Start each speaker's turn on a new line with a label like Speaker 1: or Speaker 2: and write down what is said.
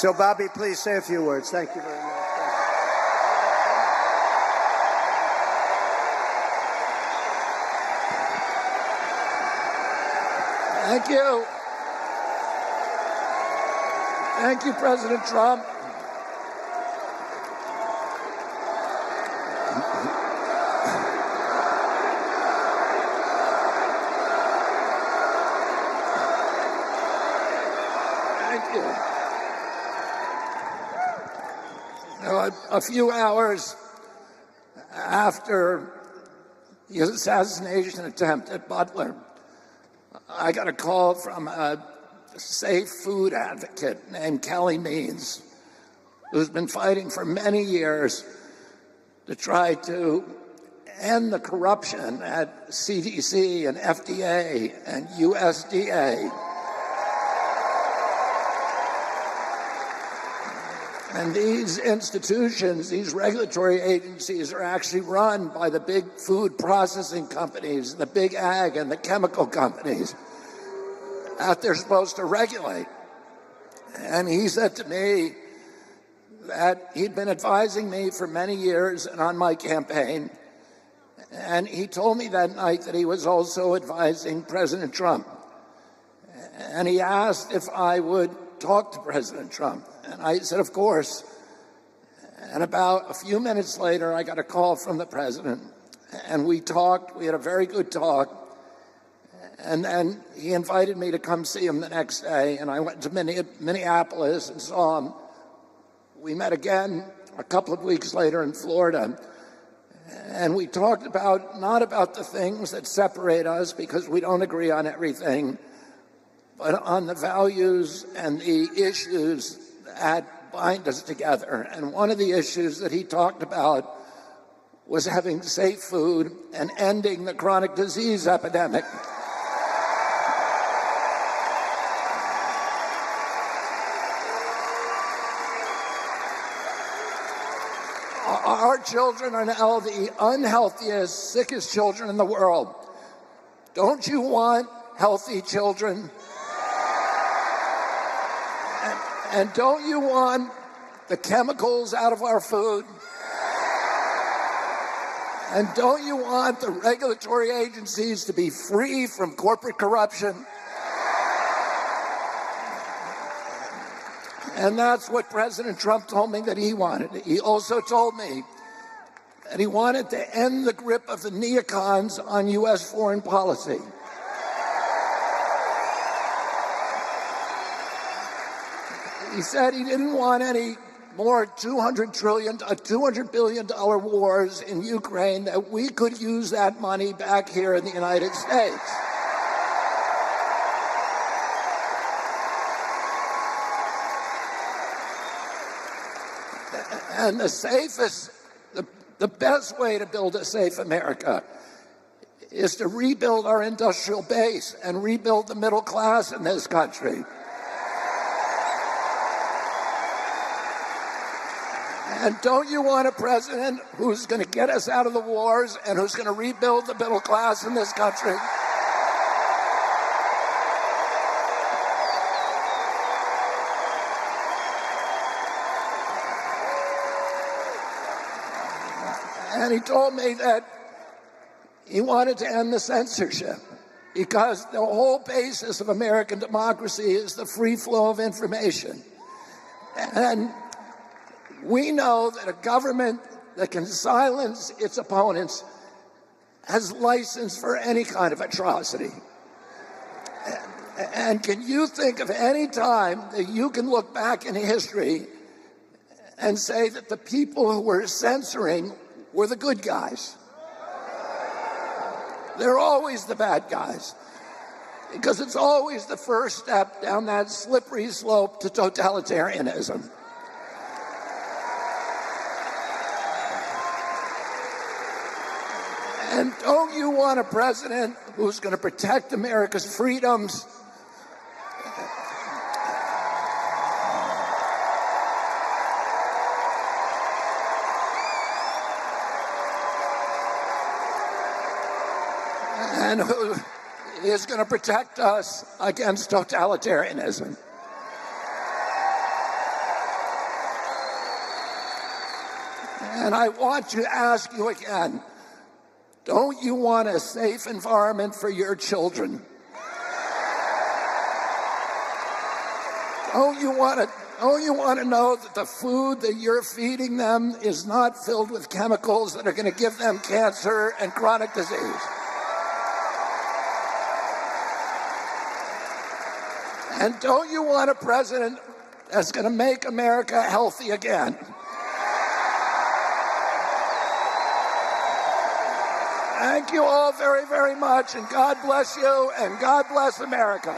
Speaker 1: So, Bobby, please say a few words. Thank you very much.
Speaker 2: Thank you. Thank you, President Trump. Thank you. A few hours after the assassination attempt at Butler, I got a call from a safe food advocate named Kelly Means, who's been fighting for many years to try to end the corruption at CDC and FDA and USDA. And these institutions, these regulatory agencies, are actually run by the big food processing companies, the big ag and the chemical companies that they're supposed to regulate. And he said to me that he'd been advising me for many years and on my campaign. And he told me that night that he was also advising President Trump. And he asked if I would talk to President Trump. And I said, of course. And about a few minutes later, I got a call from the president. And we talked. We had a very good talk. And then he invited me to come see him the next day. And I went to Minneapolis and saw him. We met again a couple of weeks later in Florida. And we talked about, not about the things that separate us, because we don't agree on everything, but on the values and the issues that bind us together. And one of the issues that he talked about was having safe food and ending the chronic disease epidemic. Our children are now the unhealthiest, sickest children in the world. Don't you want healthy children? And don't you want the chemicals out of our food? And don't you want the regulatory agencies to be free from corporate corruption? And that's what President Trump told me that he wanted. He also told me that he wanted to end the grip of the neocons on U.S. foreign policy. He said he didn't want any more $200 billion wars in Ukraine, that we could use that money back here in the United States. And the best way to build a safe America is to rebuild our industrial base and rebuild the middle class in this country. And don't you want a president who's going to get us out of the wars and who's going to rebuild the middle class in this country? And he told me that he wanted to end the censorship, because the whole basis of American democracy is the free flow of information. And we know that a government that can silence its opponents has license for any kind of atrocity. And can you think of any time that you can look back in history and say that the people who were censoring were the good guys? They're always the bad guys, because it's always the first step down that slippery slope to totalitarianism. And don't you want a president who's going to protect America's freedoms? And who is going to protect us against totalitarianism? And I want to ask you again, don't you want a safe environment for your children? Don't you want to know that the food that you're feeding them is not filled with chemicals that are going to give them cancer and chronic disease? And don't you want a president that's going to make America healthy again? Thank you all very, very much, and God bless you, and God bless America.